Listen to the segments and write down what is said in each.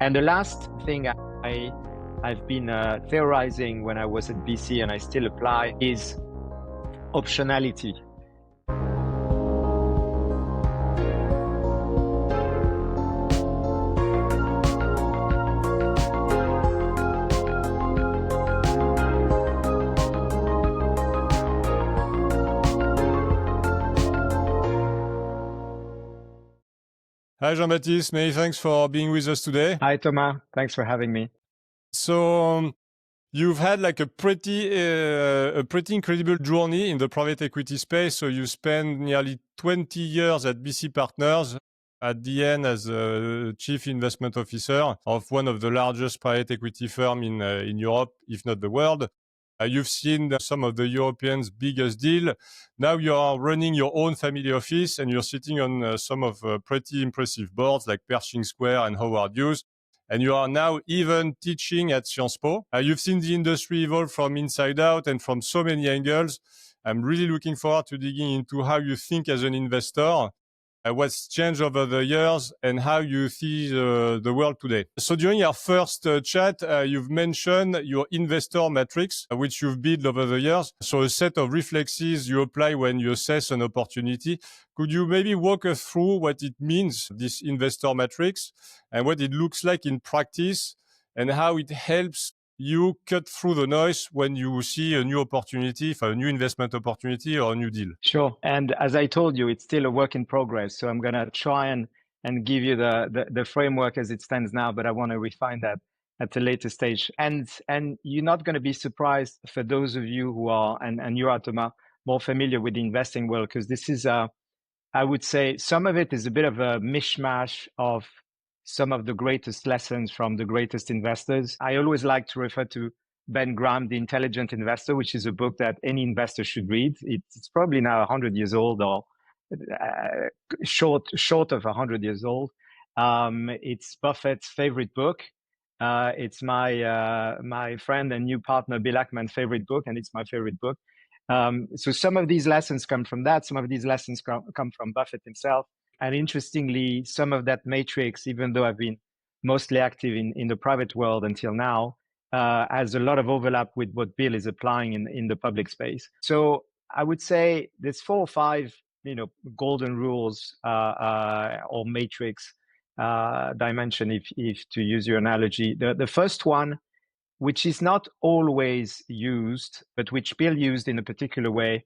And the last thing I've been theorizing when I was at BC, and I still apply, is optionality. Hi, Jean-Baptiste. Many thanks for being with us today. Hi, Thomas. Thanks for having me. So you've had like a pretty incredible journey in the private equity space. So you spent nearly 20 years at BC Partners, at the end as a chief investment officer of one of the largest private equity firms in Europe, if not the world. You've seen some of the Europeans' biggest deal. Now you are running your own family office and you're sitting on some of pretty impressive boards like Pershing Square and Howard Hughes. And you are now even teaching at Sciences Po. You've seen the industry evolve from inside out and from so many angles. I'm really looking forward to digging into how you think as an investor, what's changed over the years, and how you see the world today. So during our first chat, you've mentioned your investor matrix, which you've built over the years. So a set of reflexes you apply when you assess an opportunity. Could you maybe walk us through what it means, this investor matrix, and what it looks like in practice, and how it helps you cut through the noise when you see a new opportunity, for a new investment opportunity or a new deal? Sure. And as I told you, it's still a work in progress. So I'm going to try and give you the framework as it stands now, but I want to refine that at a later stage. And you're not going to be surprised for those of you who are, and you are, Thomas, more familiar with the investing world, because this is, I would say, some of it is a bit of a mishmash of some of the greatest lessons from the greatest investors. I always like to refer to Ben Graham, The Intelligent Investor, which is a book that any investor should read. It's probably now 100 years old, or short of 100 years old. It's Buffett's favorite book. It's my friend and new partner Bill Ackman's favorite book, and it's my favorite book. So some of these lessons come from that. Some of these lessons come from Buffett himself. And interestingly, some of that matrix, even though I've been mostly active in the private world until now, has a lot of overlap with what Bill is applying in the public space. So I would say there's 4 or 5, golden rules or matrix dimension, if to use your analogy. The first one, which is not always used, but which Bill used in a particular way,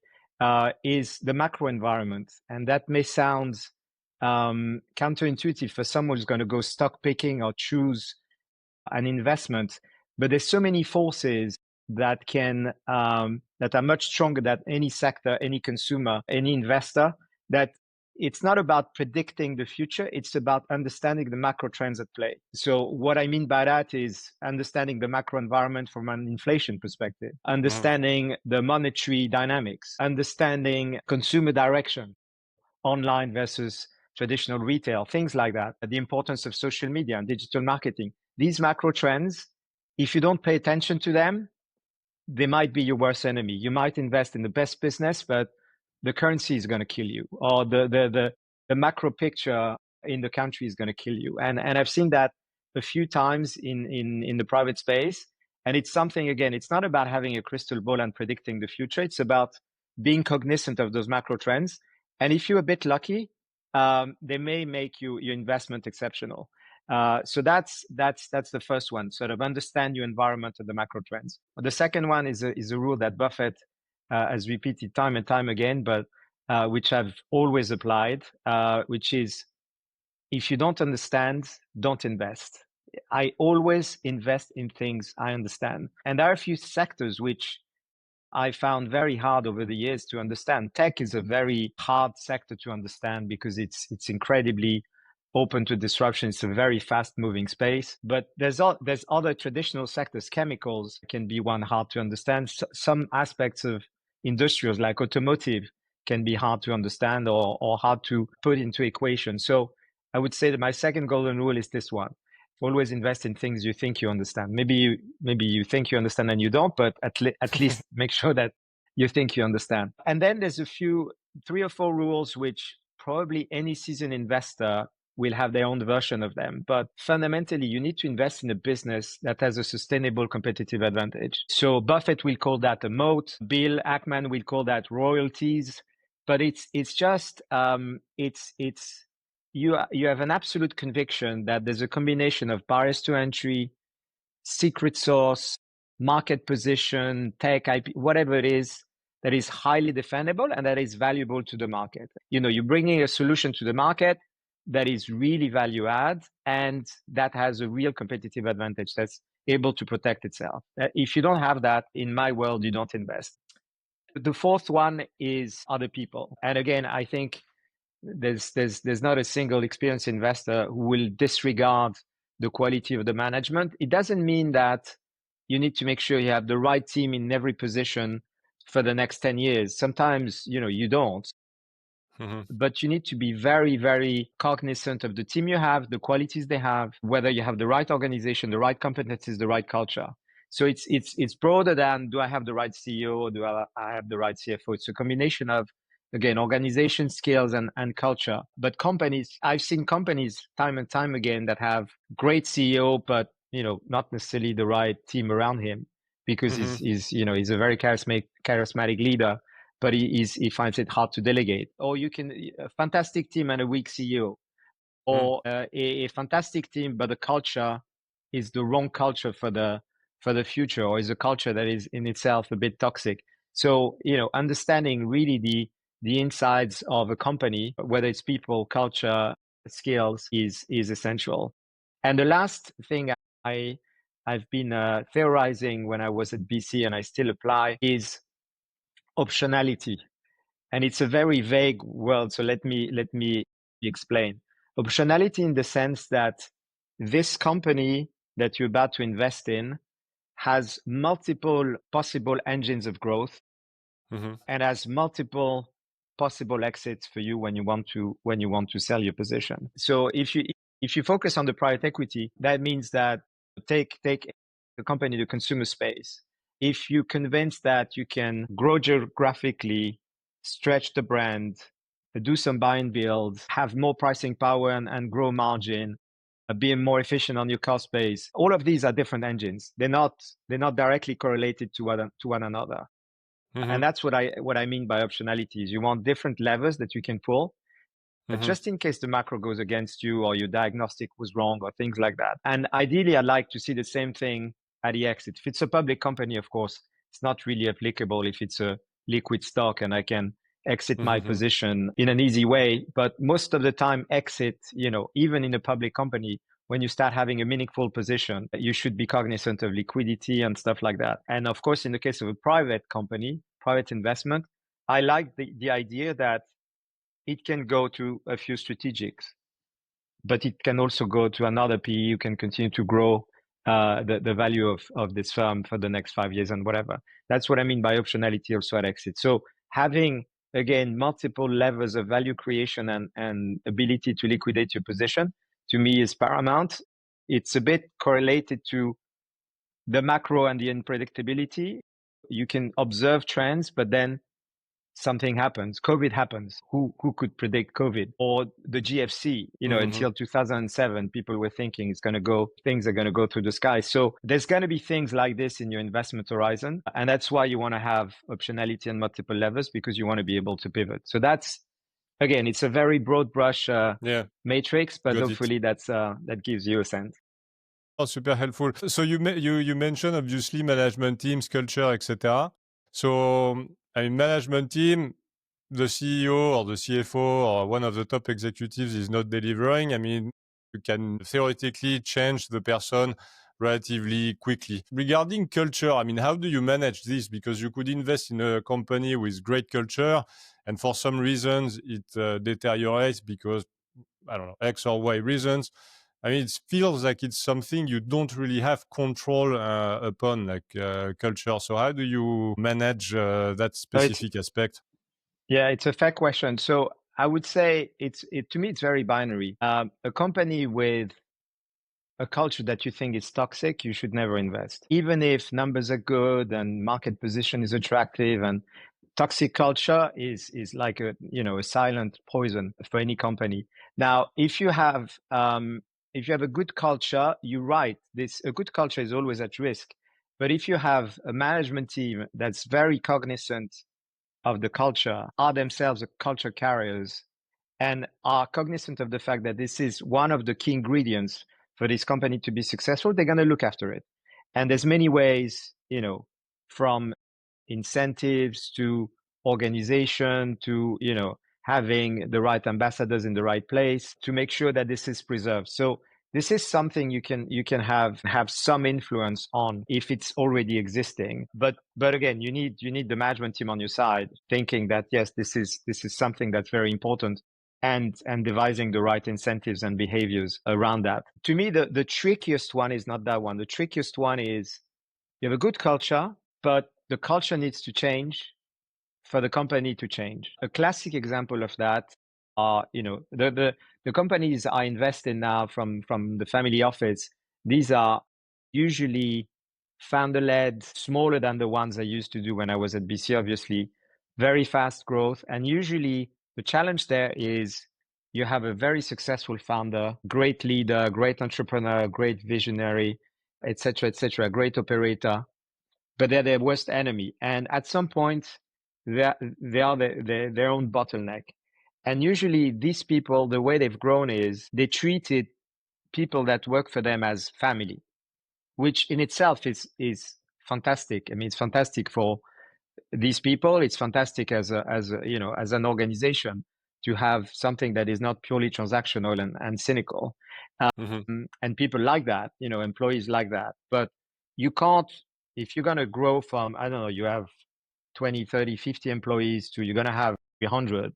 is the macro environment. And that may sound counterintuitive for someone who's going to go stock picking or choose an investment, but there's so many forces that that are much stronger than any sector, any consumer, any investor, that it's not about predicting the future. It's about understanding the macro trends at play. So what I mean by that is understanding the macro environment from an inflation perspective, understanding the monetary dynamics, understanding consumer direction, online versus traditional retail, things like that, the importance of social media and digital marketing. These macro trends, if you don't pay attention to them, they might be your worst enemy. You might invest in the best business, but the currency is going to kill you, or the macro picture in the country is going to kill you. And I've seen that a few times in the private space. And it's something, again, it's not about having a crystal ball and predicting the future. It's about being cognizant of those macro trends. And if you're a bit lucky, they may make your investment exceptional. So that's the first one, sort of understand your environment and the macro trends. The second one is a rule that Buffett has repeated time and time again, but which I've always applied, which is, if you don't understand, don't invest. I always invest in things I understand. And there are a few sectors which I found very hard over the years to understand. Tech is a very hard sector to understand because it's incredibly open to disruption. It's a very fast-moving space. But there's other traditional sectors. Chemicals can be one hard to understand. Some aspects of industrials like automotive can be hard to understand or hard to put into equation. So I would say that my second golden rule is this one. Always invest in things you think you understand. Maybe you think you understand and you don't, but at least make sure that you think you understand. And then there's 3 or 4 rules which probably any seasoned investor will have their own version of them. But fundamentally, you need to invest in a business that has a sustainable competitive advantage. So Buffett will call that a moat. Bill Ackman will call that royalties. But it's just you have an absolute conviction that there's a combination of barriers to entry, secret sauce, market position, tech, IP, whatever it is, that is highly defendable and that is valuable to the market. You're bringing a solution to the market that is really value add and that has a real competitive advantage that's able to protect itself. If you don't have that, in my world, you don't invest. The fourth one is other people. And again, I think there's not a single experienced investor who will disregard the quality of the management. It doesn't mean that you need to make sure you have the right team in every position for the next 10 years. Sometimes, you don't. Mm-hmm. But you need to be very, very cognizant of the team you have, the qualities they have, whether you have the right organization, the right competencies, the right culture. So it's broader than, do I have the right CEO or do I have the right CFO? It's a combination of, again, organization skills and culture. But I've seen companies time and time again that have great CEO, but not necessarily the right team around him, because mm-hmm. he's a very charismatic leader, but he finds it hard to delegate. Or you can a fantastic team and a weak CEO, or a fantastic team, but the culture is the wrong culture for the future, or is a culture that is in itself a bit toxic. So understanding really the insides of a company, whether it's people, culture, skills, is essential. And the last thing I've been theorizing when I was at BC, and I still apply, is optionality. And it's a very vague word, so let me explain. Optionality in the sense that this company that you're about to invest in has multiple possible engines of growth, mm-hmm. and has multiple possible exits for you when you want to sell your position. So if you focus on the private equity, that means that take the company, the consumer space. If you're convinced that you can grow geographically, stretch the brand, do some buy and build, have more pricing power and grow margin, being more efficient on your cost base, all of these are different engines. They're not directly correlated to one another. Mm-hmm. And that's what I mean by optionality is you want different levers that you can pull, mm-hmm. just in case the macro goes against you or your diagnostic was wrong or things like that. And ideally, I'd like to see the same thing at the exit. If it's a public company, of course, it's not really applicable if it's a liquid stock and I can exit my mm-hmm. position in an easy way. But most of the time, exit, even in a public company, when you start having a meaningful position, you should be cognizant of liquidity and stuff like that. And of course, in the case of a private company, private investment, I like the idea that it can go to a few strategics, but it can also go to another PE. You can continue to grow the value of this firm for the next 5 years and whatever. That's what I mean by optionality also at exit. So having, again, multiple levels of value creation and ability to liquidate your position, to me, is paramount. It's a bit correlated to the macro and the unpredictability. You can observe trends, but then something happens. COVID happens. Who could predict COVID? Or the GFC, mm-hmm. until 2007, people were thinking things are going to go through the sky. So there's going to be things like this in your investment horizon. And that's why you want to have optionality and multiple levers, because you want to be able to pivot. So that's, again, it's a very broad brush matrix, but hopefully that gives you a sense. Oh, super helpful. So you mentioned obviously management teams, culture, etc. So management team, the CEO or the CFO or one of the top executives is not delivering. You can theoretically change the person relatively quickly. Regarding culture, how do you manage this? Because you could invest in a company with great culture, and for some reasons it deteriorates because, I don't know, X or Y reasons. It feels like it's something you don't really have control upon, like culture. So how do you manage that specific aspect? Yeah, it's a fair question. So I would say to me, it's very binary. A company with a culture that you think is toxic, you should never invest. Even if numbers are good and market position is attractive and toxic culture is like a silent poison for any company. Now, if you have a good culture, you're right. A good culture is always at risk. But if you have a management team that's very cognizant of the culture, are themselves culture carriers, and are cognizant of the fact that this is one of the key ingredients for this company to be successful, they're going to look after it. And there's many ways, from incentives to organization to, having the right ambassadors in the right place to make sure that this is preserved. So this is something you can have some influence on if it's already existing. But again, you need the management team on your side, thinking that yes, this is something that's very important, and devising the right incentives and behaviors around that. To me, the trickiest one is not that one. The trickiest one is you have a good culture, but the culture needs to change for the company to change. A classic example of that are, the companies I invest in now from the family office. These are usually founder-led, smaller than the ones I used to do when I was at BC, obviously, very fast growth. And usually the challenge there is you have a very successful founder, great leader, great entrepreneur, great visionary, etc., great operator, but they're their worst enemy. And at some point, they are their own bottleneck. And usually these people, the way they've grown is they treated people that work for them as family, which in itself is fantastic. I mean, it's fantastic for these people. It's fantastic as an organization to have something that is not purely transactional and cynical. And people like that, employees like that. But you can't, if you're going to grow from, I don't know, you have 20, 30, 50 employees to you're going to have 100,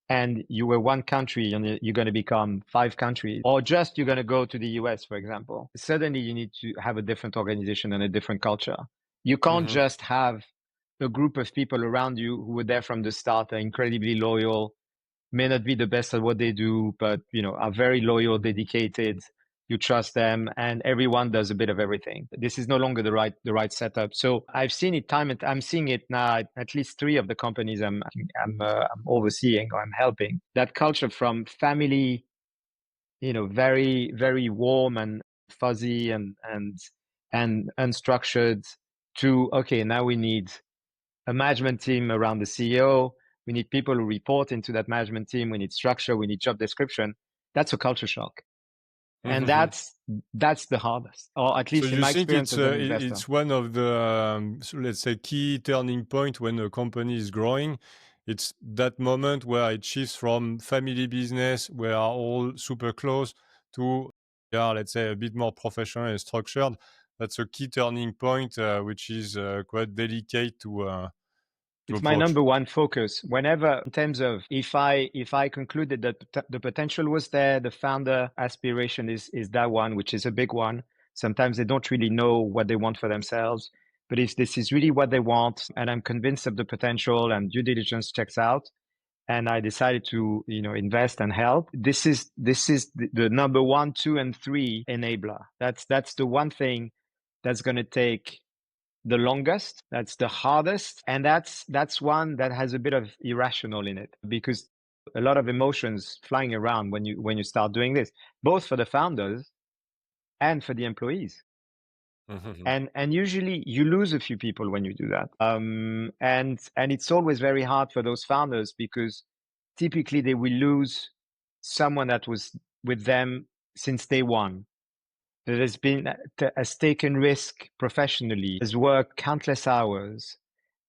and you were one country and you're going to become 5 countries, or just you're going to go to the US, for example, suddenly you need to have a different organization and a different culture. You can't just have a group of people around you who were there from the start, are incredibly loyal, may not be the best at what they do, but are very loyal, dedicated. You trust them, and everyone does a bit of everything. This is no longer the right setup. So I've seen it I'm seeing it now at least 3 of the companies I'm overseeing or I'm helping. That culture from family, very, very warm and fuzzy and unstructured, to okay, now we need a management team around the CEO. We need people who report into that management team. We need structure. We need job description. That's a culture shock. And that's the hardest, or at least in my experience as an investor. It's one of the, let's say, key turning point when a company is growing. It's that moment where it shifts from family business, where are all super close, to, let's say, a bit more professional and structured. That's a key turning point, which is quite delicate to it's approach. my number one focus. Whenever, in terms of if I concluded that the potential was there, the founder aspiration is that one, which is a big one. Sometimes they don't really know what they want for themselves. But if this is really what they want, and I'm convinced of the potential and due diligence checks out, and I decided to, invest and help, this is the number 1, 2, and 3 enabler. That's the one thing that's going to take the longest, that's the hardest, and that's one that has a bit of irrational in it, because a lot of emotions flying around when you start doing this, both for the founders and for the employees. And usually you lose a few people when you do that. And it's always very hard for those founders, because typically they will lose someone that was with them since day one, that has taken risk professionally, has worked countless hours,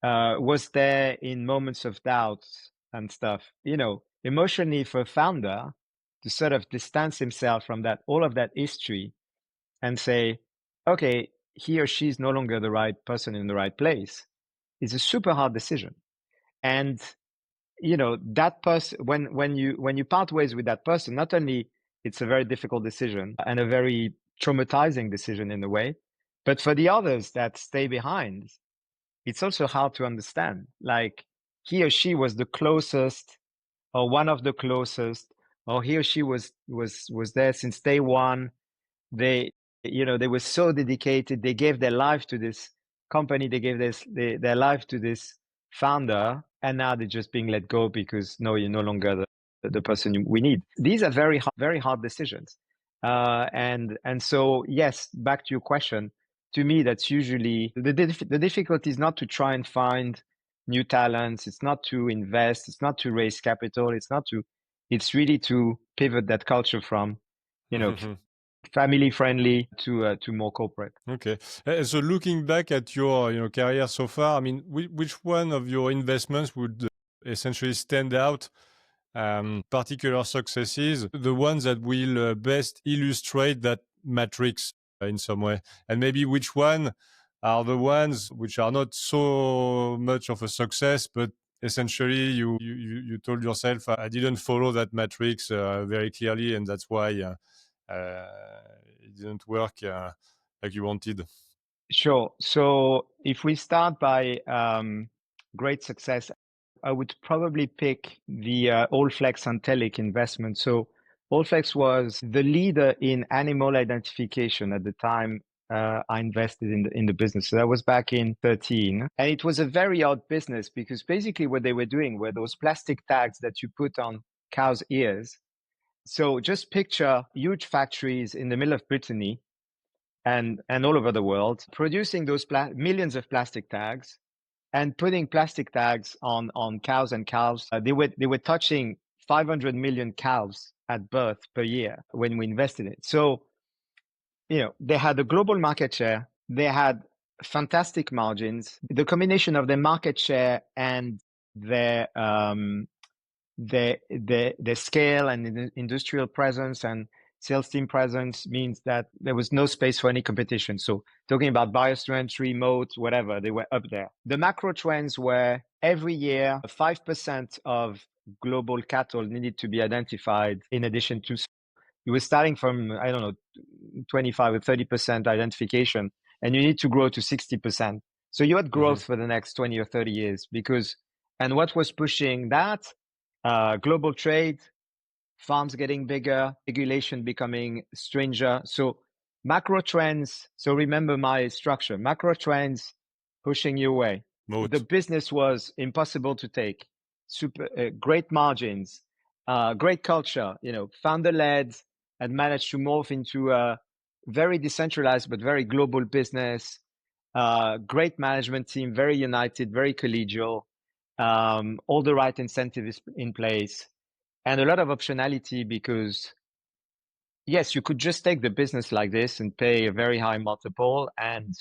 was there in moments of doubt and stuff. Emotionally, for a founder to sort of distance himself from all of that history and say, okay, he or she is no longer the right person in the right place, is a super hard decision. And that person, when you part ways with that person, not only it's a very difficult decision and a very traumatizing decision in a way, but for the others that stay behind, it's also hard to understand. Like, he or she was the closest, or one of the closest, or he or she was there since day one. They were so dedicated. They gave their life to this company. They gave their life to this founder, and now they're just being let go because no, you're no longer the person we need. These are very hard decisions. And so, yes, back to your question, to me, that's usually the difficulty is not to try and find new talents. It's not to invest. It's not to raise capital. It's really to pivot that culture from, family friendly to more corporate. Okay. So looking back at your career so far, I mean, which one of your investments would essentially stand out? Particular successes, the ones that will best illustrate that matrix in some way, and maybe which one are the ones which are not so much of a success, but essentially you told yourself, I didn't follow that matrix very clearly, and that's why it didn't work like you wanted. Sure. So if we start by great success, I would probably pick the Allflex and Telic investment. So Allflex was the leader in animal identification at the time I invested in the business. So that was back in 13. And it was a very odd business because basically what they were doing were those plastic tags that you put on cows' ears. So just picture huge factories in the middle of Brittany and all over the world, producing those millions of plastic tags and putting plastic tags on cows and calves. They were touching 500 million calves at birth per year when we invested in it. So, they had a global market share. They had fantastic margins. The combination of their market share and their scale and industrial presence and sales team presence means that there was no space for any competition. So talking about barriers to entry, moats, whatever, they were up there. The macro trends were every year, 5% of global cattle needed to be identified in addition to, you were starting from, I don't know, 25 or 30% identification, and you need to grow to 60%. So you had growth for the next 20 or 30 years and what was pushing that? Global trade, farms getting bigger, regulation becoming stranger. So macro trends. So remember my structure, macro trends pushing you away. Moat. The business was impossible to take. Super great margins, great culture, founder led and managed to morph into a very decentralized, but very global business. Great management team, very united, very collegial. All the right incentives in place, and a lot of optionality because, yes, you could just take the business like this and pay a very high multiple and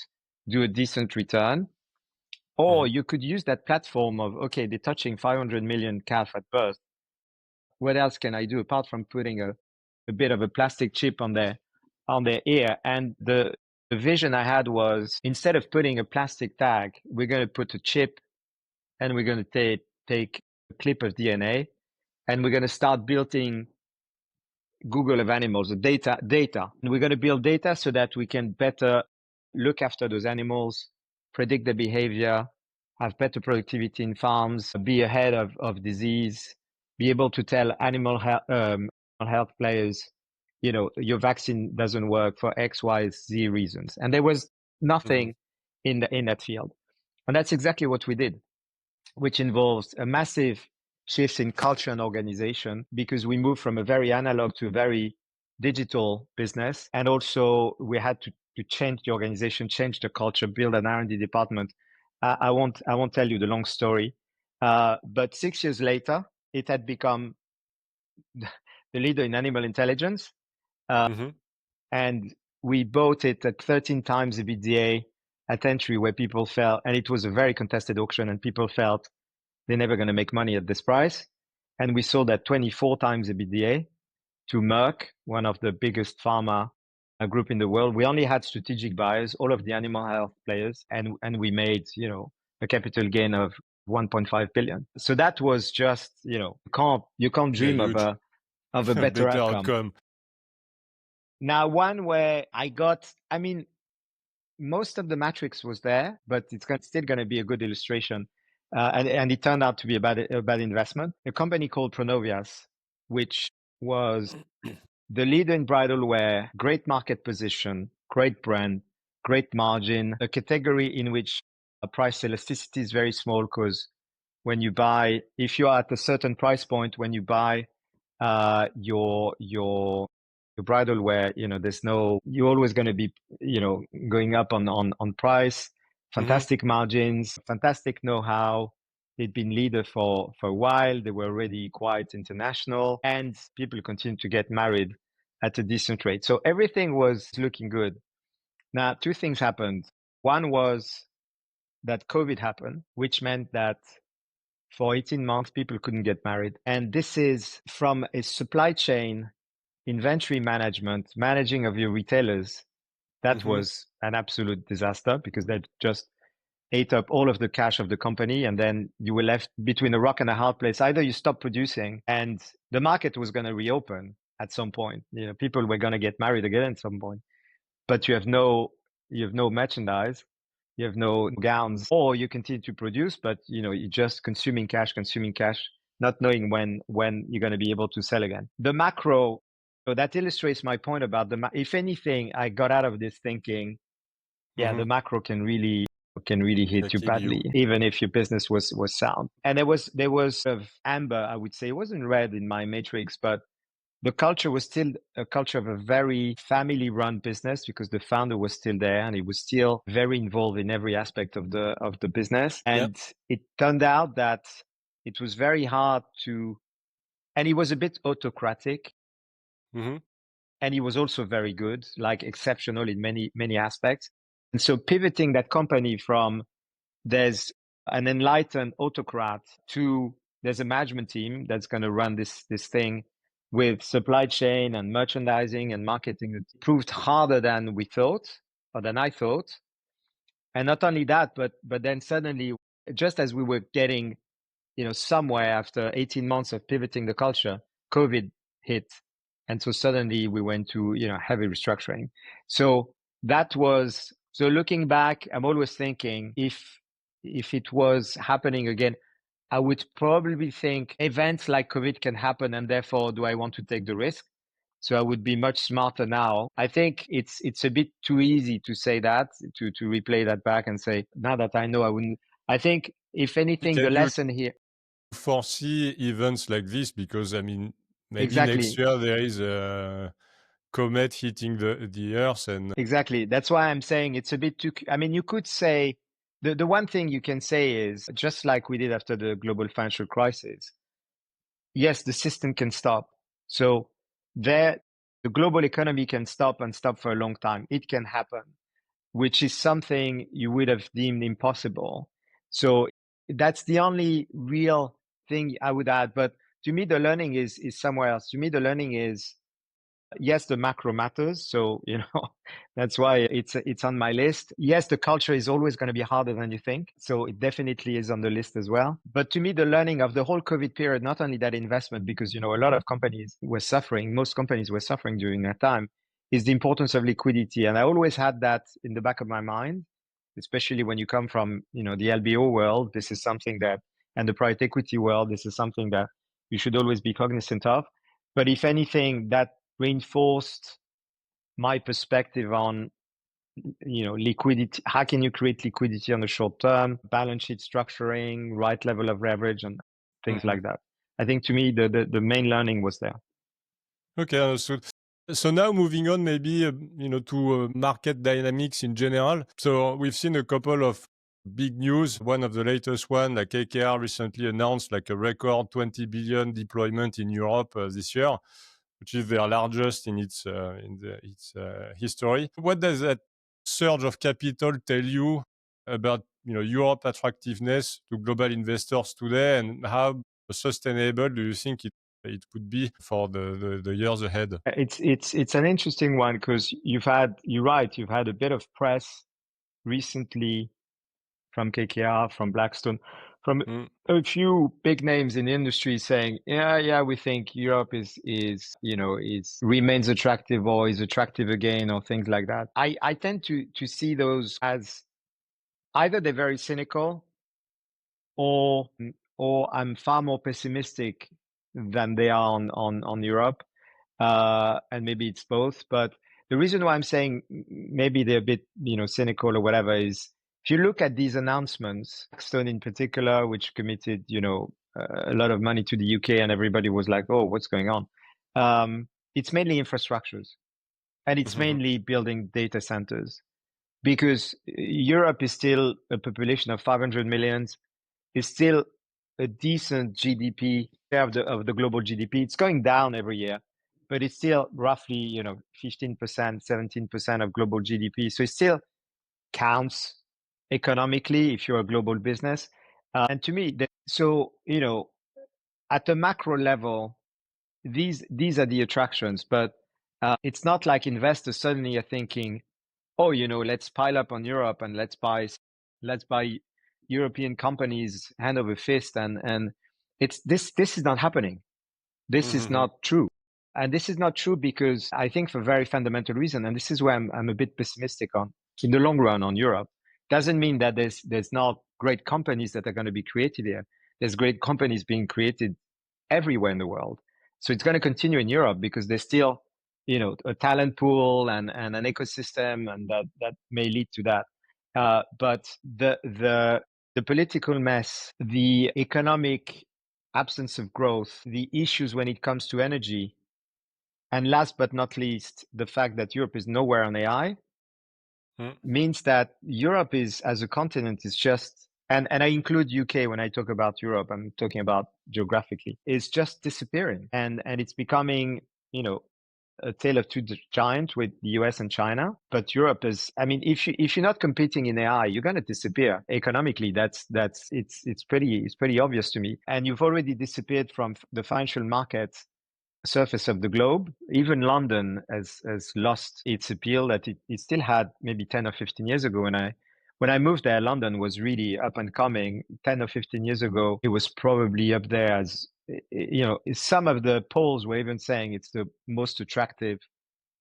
do a decent return. Or you could use that platform of, okay, they're touching 500 million calf at birth. What else can I do apart from putting a bit of a plastic chip on their ear? And the vision I had was, instead of putting a plastic tag, we're going to put a chip and we're going to take a clip of DNA and we're going to start building Google of animals, the data. And we're going to build data so that we can better look after those animals, predict their behavior, have better productivity in farms, be ahead of disease, be able to tell animal health players, your vaccine doesn't work for X, Y, Z reasons. And there was nothing in that field. And that's exactly what we did, which involves a massive shift in culture and organization because we moved from a very analog to a very digital business. And also we had to change the organization, change the culture, build an R&D department. I won't tell you the long story. But 6 years later, it had become the leader in animal intelligence. And we bought it at 13 times EBITDA at entry, where people felt, and it was a very contested auction, and people felt they're never going to make money at this price. And we sold at 24 times EBITDA to Merck, one of the biggest pharma group in the world. We only had strategic buyers, all of the animal health players, and we made, a capital gain of 1.5 billion. So that was just, you can't dream of a better outcome. Now, one where most of the matrix was there, but it's still going to be a good illustration. And it turned out to be a bad investment. A company called Pronovias, which was the leader in bridal wear, great market position, great brand, great margin, a category in which price elasticity is very small because when you buy, if you are at a certain price point, when you buy your bridal wear, you're always going to be, going up on price. Fantastic margins, fantastic know-how. They'd been leader for a while. They were already quite international, and people continue to get married at a decent rate. So everything was looking good. Now, two things happened. One was that COVID happened, which meant that for 18 months, people couldn't get married. And this is from a supply chain, inventory management, managing of your retailers. That was an absolute disaster because they just ate up all of the cash of the company. And then you were left between a rock and a hard place. Either you stop producing and the market was going to reopen at some point. People were going to get married again at some point, but you have no merchandise. You have no gowns, or you continue to produce, but you're just consuming cash, not knowing when you're going to be able to sell again. The macro, so that illustrates my point about if anything, I got out of this thinking, the macro can really hit you badly, even if your business was sound. And there was of amber, I would say. It wasn't red in my matrix, but the culture was still a culture of a very family-run business because the founder was still there and he was still very involved in every aspect of the business. And it turned out that it was very hard and he was a bit autocratic. And he was also very good, like exceptional in many aspects. And so pivoting that company from there's an enlightened autocrat to there's a management team that's going to run this thing with supply chain and merchandising and marketing. It proved harder than we thought, or than I thought. And not only that, but then suddenly, just as we were getting, somewhere after 18 months of pivoting the culture, COVID hit. And so suddenly we went to, heavy restructuring. So so looking back, I'm always thinking if it was happening again, I would probably think events like COVID can happen, and therefore, do I want to take the risk? So I would be much smarter now. I think it's a bit too easy to say that, to replay that back and say, now that I know, I wouldn't. I think, if anything, the lesson here. Foresee events like this because, I mean, maybe next Exactly. year there is a comet hitting the Earth and... Exactly. That's why I'm saying it's a bit too, I mean, you could say, the one thing you can say is, just like we did after the global financial crisis, yes, the system can stop. So the global economy can stop and stop for a long time. It can happen, which is something you would have deemed impossible. So that's the only real thing I would add. But to me, the learning is somewhere else. To me, the learning is, yes, the macro matters. So, that's why it's on my list. Yes, the culture is always going to be harder than you think. So it definitely is on the list as well. But to me, the learning of the whole COVID period, not only that investment, because, a lot of companies were suffering, most companies were suffering during that time, is the importance of liquidity. And I always had that in the back of my mind, especially when you come from, the LBO world. This is something that, and the private equity world, this is something that you should always be cognizant of. But if anything, that reinforced my perspective on, liquidity. How can you create liquidity on the short term, balance sheet structuring, right level of leverage, and things like that. I think, to me, the main learning was there. Okay, understood. So now moving on, maybe, to market dynamics in general. So we've seen a couple of big news. One of the latest one, like KKR recently announced like a record 20 billion deployment in Europe this year, which is their largest in its history. What does that surge of capital tell you about Europe attractiveness to global investors today, and how sustainable do you think it could be for the years ahead? It's an interesting one because you've had a bit of press recently from KKR, from Blackstone, from a few big names in the industry saying, we think Europe is remains attractive or is attractive again, or things like that. I tend to see those as either they're very cynical, or I'm far more pessimistic than they are on Europe. And maybe it's both. But the reason why I'm saying maybe they're a bit, cynical or whatever is if you look at these announcements, Blackstone in particular, which committed, a lot of money to the UK, and everybody was like, "Oh, what's going on?" It's mainly infrastructures, and it's mainly building data centers, because Europe is still a population of 500 million, is still a decent GDP share of the global GDP. It's going down every year, but it's still roughly, 15%, 17% of global GDP. So it still counts economically if you're a global business. And to me, at a macro level, these are the attractions, but it's not like investors suddenly are thinking, oh, let's pile up on Europe and let's buy European companies hand over fist, and it's this is not happening. This is not true. And this is not true because I think for a very fundamental reason, and this is where I'm a bit pessimistic on in the long run on Europe. Doesn't mean that there's not great companies that are going to be created here. There's great companies being created everywhere in the world. So it's going to continue in Europe because there's still, a talent pool and an ecosystem, and that may lead to that. But the political mess, the economic absence of growth, the issues when it comes to energy, and last but not least, the fact that Europe is nowhere on AI means that Europe is, as a continent, is just, and I include UK when I talk about Europe, I'm talking about geographically, is just disappearing. And it's becoming, a tale of two giants with the US and China. But Europe is, I mean, if you're not competing in AI, you're going to disappear economically. It's pretty obvious to me. And you've already disappeared from the financial market surface of the globe. Even London has lost its appeal that it still had maybe 10 or 15 years ago. When I moved there, London was really up and coming. 10 or 15 years ago, it was probably up there as, some of the polls were even saying it's the most attractive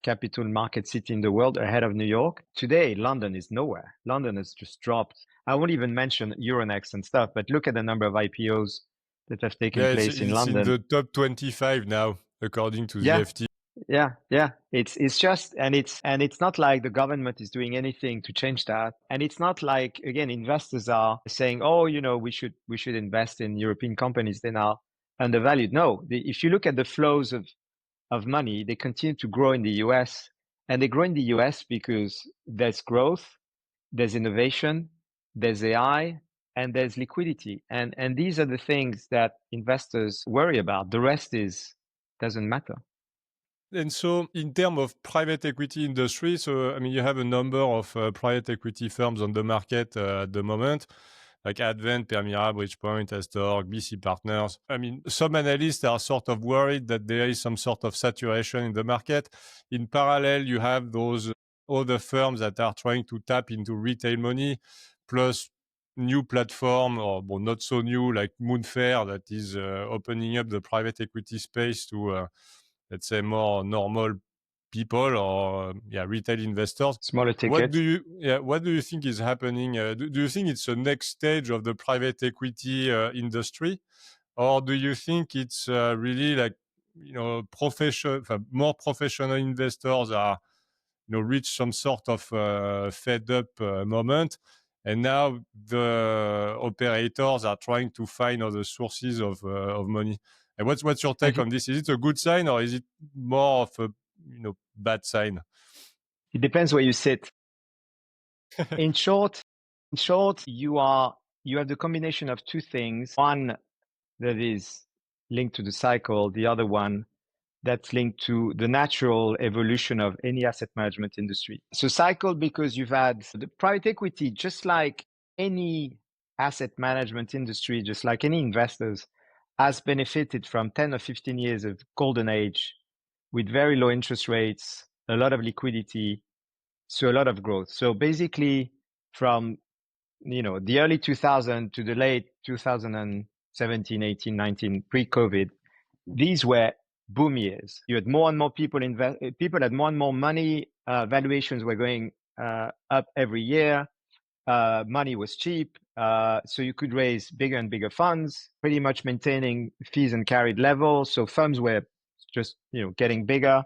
capital market city in the world, ahead of New York. Today, London is nowhere. London has just dropped. I won't even mention Euronext and stuff, but look at the number of IPOs that have taken place in it's in London. the top 25 now, according to the FT. Yeah. It's just, and it's not like the government is doing anything to change that. And it's not like, again, investors are saying, oh, we should invest in European companies. They're now undervalued. No, if you look at the flows of money, they continue to grow in the US, and they grow in the US because there's growth, there's innovation, there's AI, and there's liquidity. And these are the things that investors worry about. The rest doesn't matter. And so in terms of private equity industry, so I mean, you have a number of private equity firms on the market at the moment, like Advent, Permira, Bridgepoint, Astor, BC Partners. I mean, some analysts are sort of worried that there is some sort of saturation in the market. In parallel, you have those other firms that are trying to tap into retail money, plus new platform, or well, not so new, like Moonfair, that is opening up the private equity space to let's say more normal people, or retail investors. Smaller tickets. What do you think is happening? Do you think it's the next stage of the private equity industry, or do you think it's really like more professional investors are reach some sort of fed up moment, and now the operators are trying to find other sources of money? And what's your take on this? Is it a good sign, or is it more of a bad sign? It depends where you sit. In short, you have the combination of two things. One that is linked to the cycle, the other one that's linked to the natural evolution of any asset management industry. So cycle, because you've had the private equity, just like any asset management industry, just like any investors, has benefited from 10 or 15 years of golden age with very low interest rates, a lot of liquidity, so a lot of growth. So basically from the early 2000 to the late 2017, 18, 19, pre-COVID, these were boom years. You had more and more people had more and more money. Valuations were going up every year. Money was cheap, so you could raise bigger and bigger funds, pretty much maintaining fees and carried levels. So firms were just getting bigger.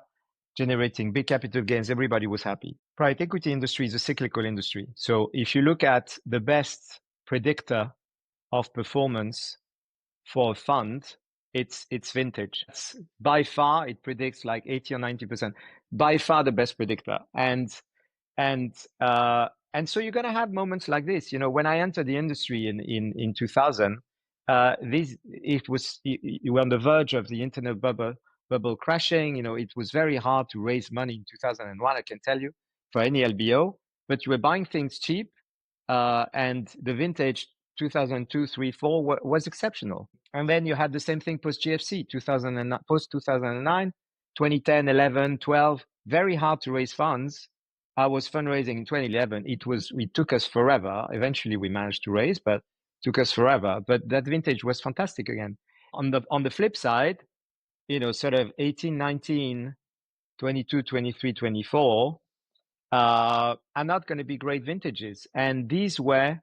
generating big capital gains, everybody was happy. Private equity industry is a cyclical industry. So if you look at the best predictor of performance for a fund, it's vintage. By far, it predicts like 80 or 90%. By far the best predictor. And so you're going to have moments like this. You know, when I entered the industry in 2000, you were on the verge of the internet bubble crashing. You know, it was very hard to raise money in 2001, I can tell you, for any LBO, but you were buying things cheap. And the vintage 2002, 3, 4 was exceptional. And then you had the same thing post GFC, post 2009, 2010, 11, 12, very hard to raise funds. I was fundraising in 2011. It took us forever. Eventually we managed to raise, but it took us forever. But that vintage was fantastic again. On the flip side, you know, sort of 18, 19, 22, 23, 24, are not going to be great vintages. And these were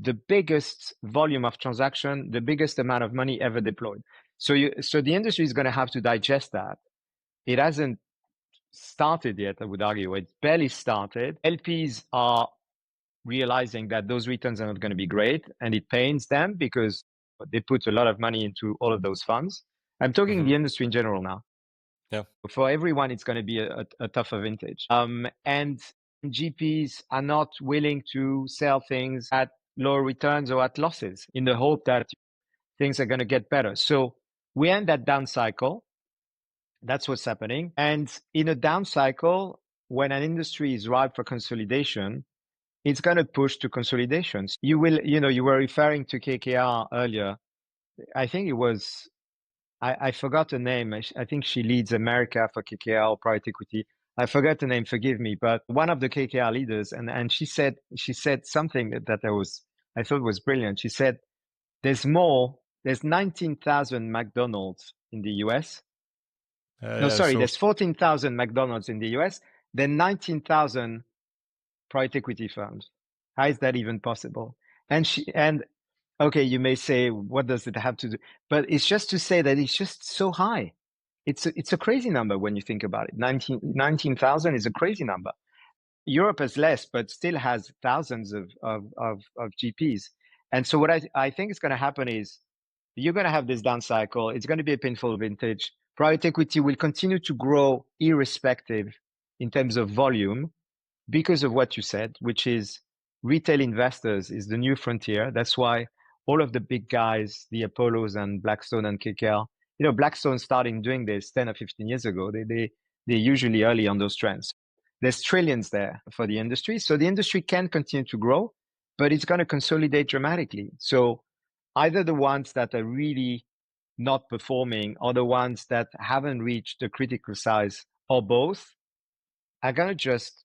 the biggest volume of transaction, the biggest amount of money ever deployed. So the industry is going to have to digest that. It hasn't started yet, I would argue. It's barely started. LPs are realizing that those returns are not going to be great, and it pains them because they put a lot of money into all of those funds. I'm talking the industry in general now. Yeah. For everyone, it's going to be a tougher vintage. And GPs are not willing to sell things at lower returns or at losses in the hope that things are going to get better. So we end that down cycle. That's what's happening. And in a down cycle, when an industry is ripe for consolidation, it's going to push to consolidations. You were referring to KKR earlier. I think it was, I forgot the name. I think she leads America for KKR private equity. I forgot the name, forgive me, but one of the KKR leaders, and she said something that I thought was brilliant. She said, there's 19,000 McDonald's in the US. There's 14,000 McDonald's in the US, then 19,000 private equity firms. How is that even possible? And okay, you may say, what does it have to do? But it's just to say that it's just so high. It's a crazy number when you think about it. 19,000 is a crazy number. Europe has less, but still has thousands of GPs. And so what I think is going to happen is you're going to have this down cycle. It's going to be a painful vintage. Private equity will continue to grow irrespective in terms of volume because of what you said, which is retail investors is the new frontier. That's why all of the big guys, the Apollos and Blackstone and KKR, you know, Blackstone starting doing this 10 or 15 years ago. They're usually early on those trends. There's trillions there for the industry. So the industry can continue to grow, but it's going to consolidate dramatically. So either the ones that are really not performing or the ones that haven't reached the critical size or both are going to just,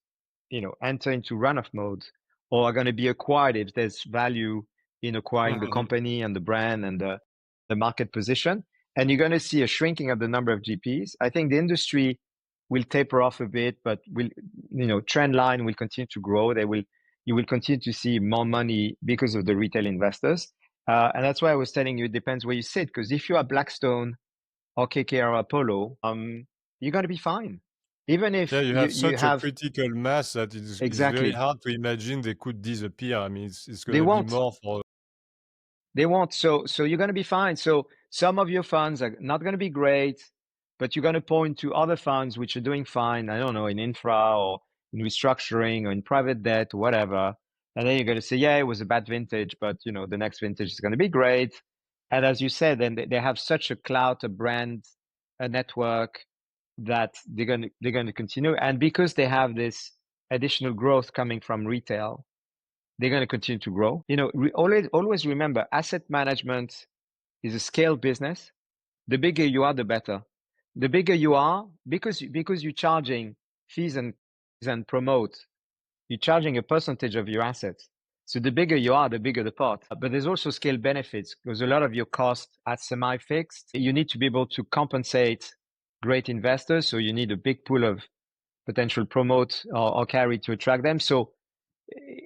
you know, enter into runoff mode or are going to be acquired if there's value in acquiring the company and the brand and the market position. And you're going to see a shrinking of the number of GPs. I think the industry will taper off a bit, but trend line will continue to grow. You will continue to see more money because of the retail investors. And that's why I was telling you, it depends where you sit. Because if you are Blackstone or KKR or Apollo, you're going to be fine. Even if you have such a critical mass that it's very hard to imagine they could disappear. I mean, it's going to be more for... They won't. So you're going to be fine. So some of your funds are not going to be great, but you're going to point to other funds which are doing fine. I don't know, in infra or in restructuring or in private debt, or whatever. And then you're going to say, yeah, it was a bad vintage, but you know, the next vintage is going to be great. And as you said, then they have such a clout, a brand, a network that they're going to continue. And because they have this additional growth coming from retail, they're going to continue to grow. You know, always remember, asset management is a scale business. The bigger you are, the better. The bigger you are, because you're charging fees and promote, you're charging a percentage of your assets. So the bigger you are, the bigger the pot. But there's also scale benefits because a lot of your costs are semi-fixed. You need to be able to compensate great investors. So you need a big pool of potential promote or carry to attract them. So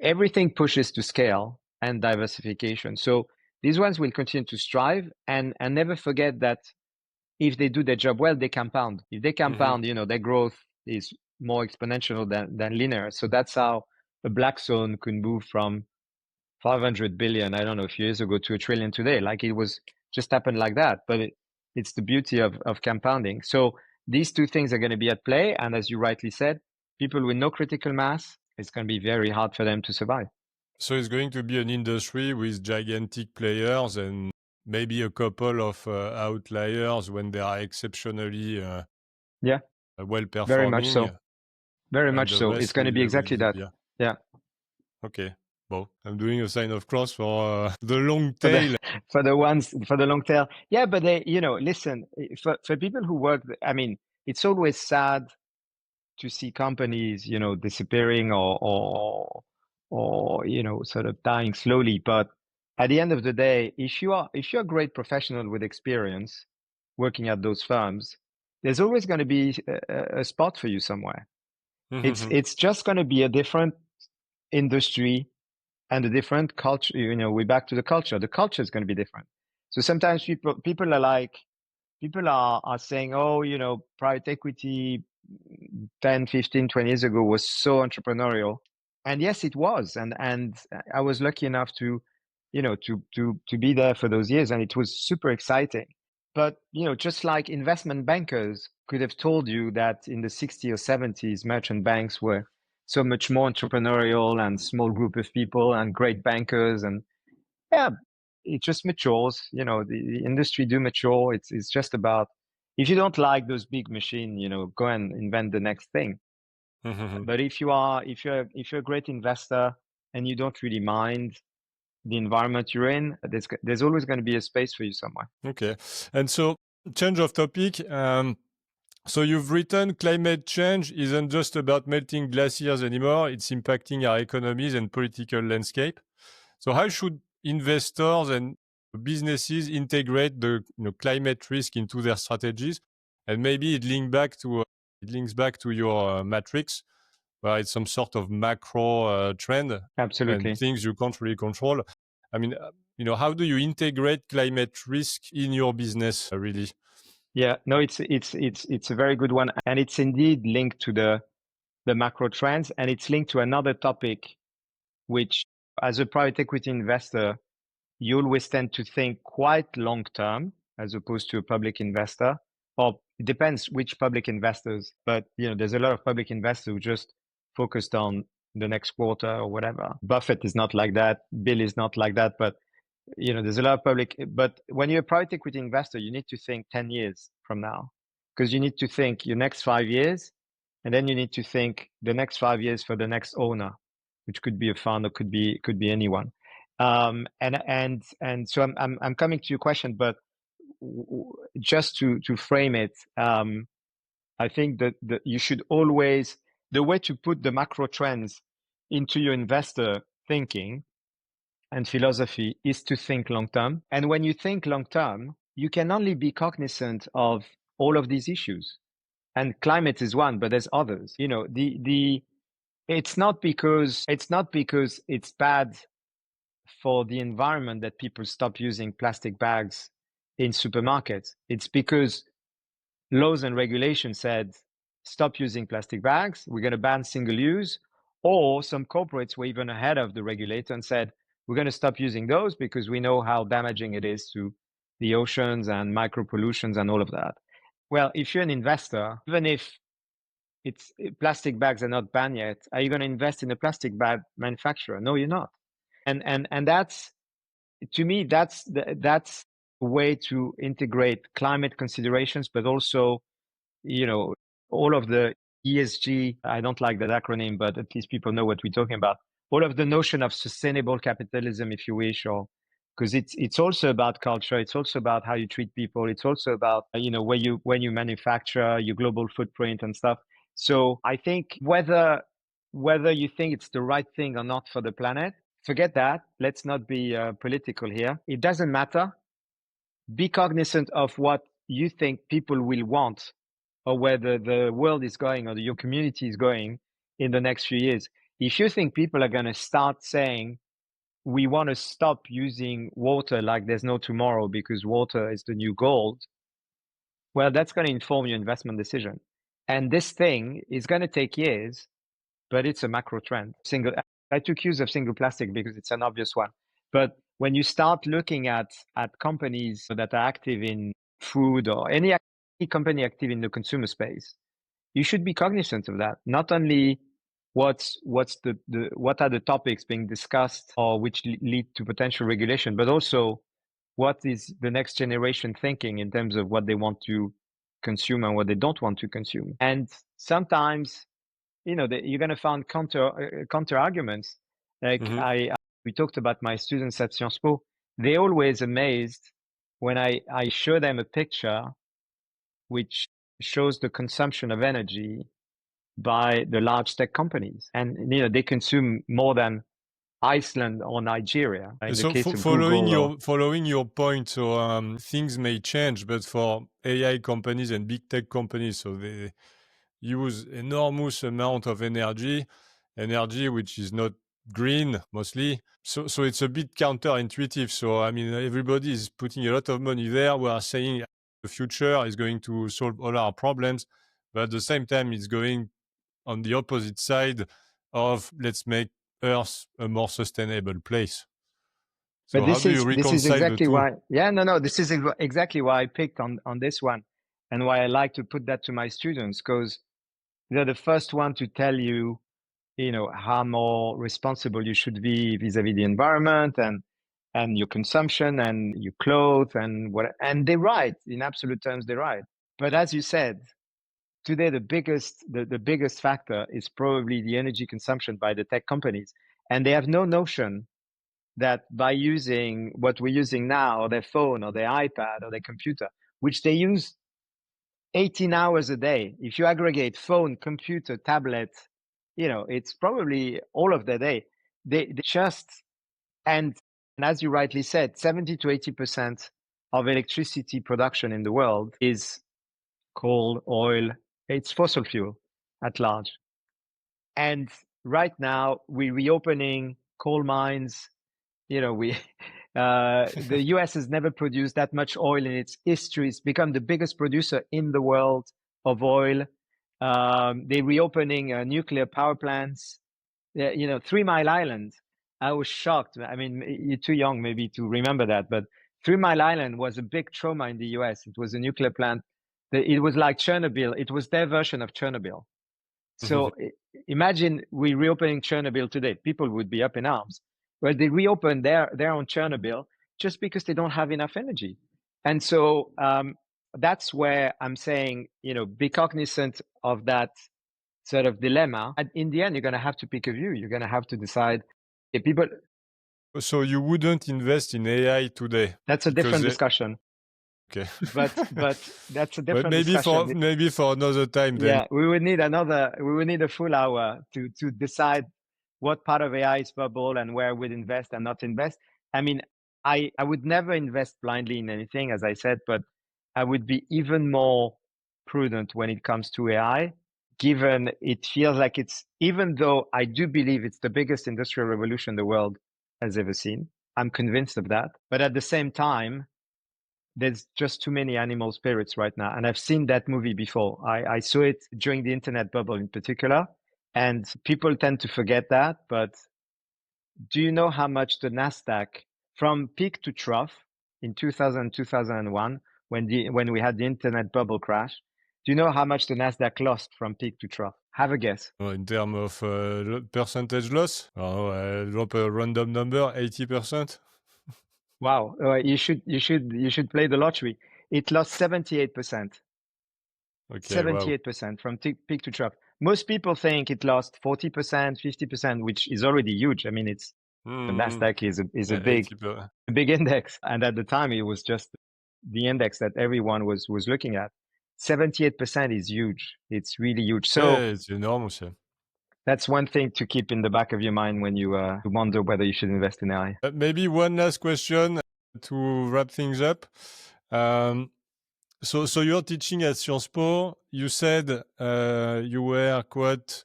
everything pushes to scale and diversification. So these ones will continue to strive and never forget that if they do their job well, they compound. If they compound, you know, their growth is more exponential than linear. So that's how a black zone could move from 500 billion, I don't know, a few years ago to 1 trillion today. Like it was just happened like that. But it's the beauty of compounding. So these two things are going to be at play. And as you rightly said, people with no critical mass, it's going to be very hard for them to survive. So it's going to be an industry with gigantic players and maybe a couple of outliers when they are exceptionally Yeah, well very much performing, so. Very and much the so. It's rest going to be will exactly that. disappear. Yeah. Okay. Well, I'm doing a sign of cross for the long For tail. for the long tail. Yeah, but they, listen, for people who work, I mean, it's always sad to see companies, disappearing or sort of dying slowly. But at the end of the day, if you're a great professional with experience working at those firms, there's always going to be a spot for you somewhere. It's just going to be a different industry and a different culture. We're back to the culture. The culture is going to be different. So sometimes people are like, people are saying, oh, private equity 10, 15, 20 years ago was so entrepreneurial. And yes, it was. And I was lucky enough to, to be there for those years. And it was super exciting. But, just like investment bankers could have told you that in the 60s or 70s, merchant banks were so much more entrepreneurial and small group of people and great bankers. And yeah, it just matures. The industry do mature. It's just about, if you don't like those big machine, go and invent the next thing. But if you're a great investor and you don't really mind the environment you're in, there's always going to be a space for you somewhere. Okay. And so, change of topic. So you've written climate change isn't just about melting glaciers anymore. It's impacting our economies and political landscape. So how should investors and businesses integrate the climate risk into their strategies? And maybe it links back to your matrix, where it's some sort of macro trend and Absolutely. things you can't really control. I mean, how do you integrate climate risk in your business, really? Yeah, no, it's a very good one, and it's indeed linked to the macro trends, and it's linked to another topic, which, as a private equity investor, you always tend to think quite long term as opposed to a public investor. Or it depends which public investors, but there's a lot of public investors who just focused on the next quarter or whatever. Buffett is not like that. Bill is not like that, but there's a lot of public. But when you're a private equity investor, you need to think 10 years from now, because you need to think your next 5 years, and then you need to think the next 5 years for the next owner, which could be a fund or could be anyone. And so I'm coming to your question, but just to frame it, I think that you should always, the way to put the macro trends into your investor thinking and philosophy is to think long term. And when you think long term, you can only be cognizant of all of these issues. And climate is one, but there's others. It's not because it's bad for the environment that people stop using plastic bags in supermarkets. It's because laws and regulations said, stop using plastic bags. We're going to ban single use. Or some corporates were even ahead of the regulator and said, we're going to stop using those because we know how damaging it is to the oceans and micro pollutions and all of that. Well, if you're an investor, even if it's plastic bags are not banned yet, are you going to invest in a plastic bag manufacturer? No, you're not. And that's, to me, that's a way to integrate climate considerations, but also, all of the ESG. I don't like that acronym, but at least people know what we're talking about. All of the notion of sustainable capitalism, if you wish, or because it's also about culture. It's also about how you treat people. It's also about when you manufacture, your global footprint and stuff. So I think whether you think it's the right thing or not for the planet, forget that. Let's not be political here. It doesn't matter. Be cognizant of what you think people will want, or where the world is going, or your community is going in the next few years. If you think people are going to start saying, we want to stop using water like there's no tomorrow because water is the new gold, well, that's going to inform your investment decision. And this thing is going to take years, but it's a macro trend. I took use of single plastic because it's an obvious one. But when you start looking at companies that are active in food or any company active in the consumer space, you should be cognizant of that. Not only what are the topics being discussed or which lead to potential regulation, but also what is the next generation thinking in terms of what they want to consume and what they don't want to consume. And sometimes, you're going to find counter arguments. Like we talked about my students at Sciences Po. They're always amazed when I show them a picture which shows the consumption of energy by the large tech companies, and they consume more than Iceland or Nigeria. In the case of Google, following your point, so things may change, but for AI companies and big tech companies, so they use enormous amount of energy which is not green mostly. So it's a bit counterintuitive. So I mean, everybody is putting a lot of money there. We are saying the future is going to solve all our problems, but at the same time, it's going on the opposite side of let's make Earth a more sustainable place. So but how do you reconcile this is exactly the two? why. Yeah, no. This is exactly why I picked on this one, and why I like to put that to my students, because they're the first one to tell you, how more responsible you should be vis-a-vis the environment and your consumption and your clothes and what. And they're right, in absolute terms, they're right. But as you said, today the biggest factor is probably the energy consumption by the tech companies, and they have no notion that by using what we're using now, or their phone or their iPad or their computer, which they use 18 hours a day, if you aggregate phone, computer, tablet, it's probably all of their day. They just, and as you rightly said, 70 to 80% of electricity production in the world is coal, oil, it's fossil fuel at large. And right now we're reopening coal mines. The US has never produced that much oil in its history. It's become the biggest producer in the world of oil. They're reopening nuclear power plants. 3 Mile Island, I was shocked. I mean, you're too young maybe to remember that, but 3 Mile Island was a big trauma in the US. It was a nuclear plant. It was like Chernobyl. It was their version of Chernobyl. So imagine we reopening Chernobyl today. People would be up in arms. Well, they reopen their own Chernobyl just because they don't have enough energy. And so that's where I'm saying, be cognizant of that sort of dilemma. And in the end, you're going to have to pick a view. You're going to have to decide. If people. So you wouldn't invest in AI today? That's a different discussion. Okay. but that's a different maybe discussion. Maybe for another time then. Yeah, we would need a full hour to decide what part of AI is bubble and where we'd invest and not invest. I mean, I would never invest blindly in anything, as I said, but I would be even more prudent when it comes to AI, given it feels like even though I do believe it's the biggest industrial revolution the world has ever seen. I'm convinced of that. But at the same time, there's just too many animal spirits right now. And I've seen that movie before. I saw it during the internet bubble in particular. And people tend to forget that. But do you know how much the NASDAQ, from peak to trough in 2000, 2001, when we had the internet bubble crash, do you know how much the NASDAQ lost from peak to trough? Have a guess. In terms of percentage loss, drop a random number, 80%. Wow, you should play the lottery. It lost 78%. Okay, 78% from peak to trough. Most people think it lost 40%, 50%, which is already huge. I mean, the NASDAQ is a big index, and at the time it was just the index that everyone was looking at. 78% is huge. It's really huge. So yeah, it's enormous. Yeah. That's one thing to keep in the back of your mind when you wonder whether you should invest in AI. Maybe one last question to wrap things up. So you're teaching at Sciences Po. You said you were quite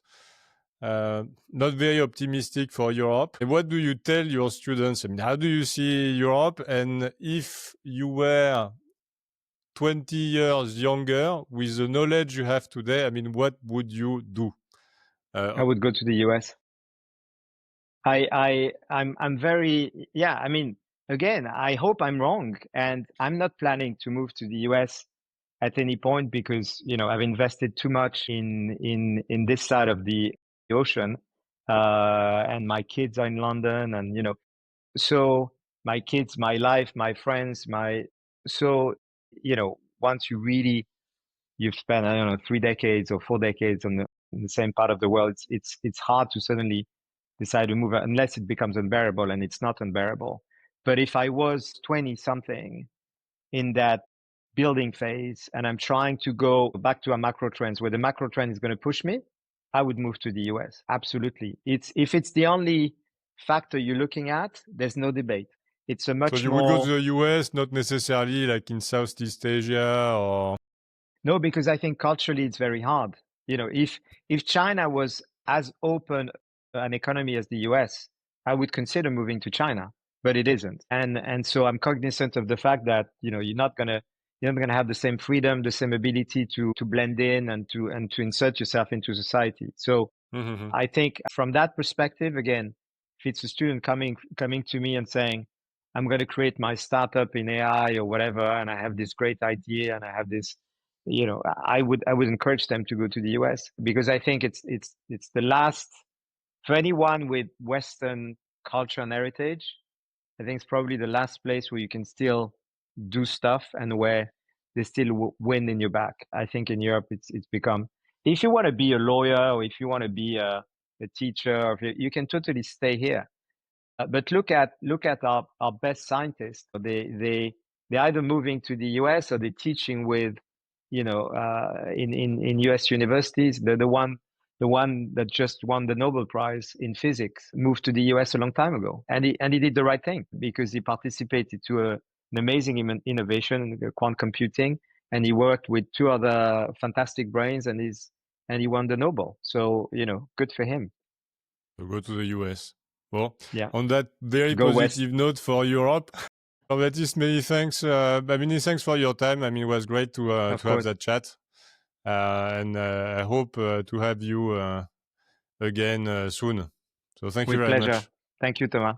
not very optimistic for Europe. What do you tell your students? I mean, how do you see Europe? And if you were 20 years younger with the knowledge you have today, I mean, what would you do? I would go to the US. I'm very, yeah, I mean, again, I hope I'm wrong, and I'm not planning to move to the US at any point because, I've invested too much in this side of the ocean. And my kids are in London, and, so my kids, my life, my friends, so, once you've spent, I don't know, 3 decades or 4 decades in the same part of the world, it's hard to suddenly decide to move unless it becomes unbearable, and it's not unbearable. But if I was 20 something in that building phase and I'm trying to go back to a macro trends where the macro trend is going to push me, I would move to the US. Absolutely. If it's the only factor you're looking at, there's no debate. It's a So much you would go to more. the US, not necessarily like in Southeast Asia or. No, because I think culturally it's very hard. If China was as open an economy as the US, I would consider moving to China, but it isn't. And so I'm cognizant of the fact that, you're not gonna have the same freedom, the same ability to blend in and to insert yourself into society. So Mm-hmm. I think from that perspective, again, if it's a student coming to me and saying, I'm going to create my startup in AI or whatever, and I have this great idea and I have this, I would encourage them to go to the US because I think it's the last for anyone with Western culture and heritage. I think it's probably the last place where you can still do stuff and where they still wind in your back. I think in Europe it's become, if you want to be a lawyer or if you want to be a teacher, or if you can totally stay here. But look at our best scientists. They're either moving to the US or they're teaching with, in US universities. The one that just won the Nobel Prize in physics moved to the US a long time ago, and he did the right thing because he participated to an amazing innovation in quantum computing, and he worked with two other fantastic brains, and he won the Nobel. So good for him. So go to the US. Well, Yeah, on that very go West. positive note for Europe, Jean-Baptiste, many thanks. Many thanks for your time. I mean, it was great to Of have course, that chat, and I hope to have you again soon. So thank you with very pleasure. much. Thank you, Thomas.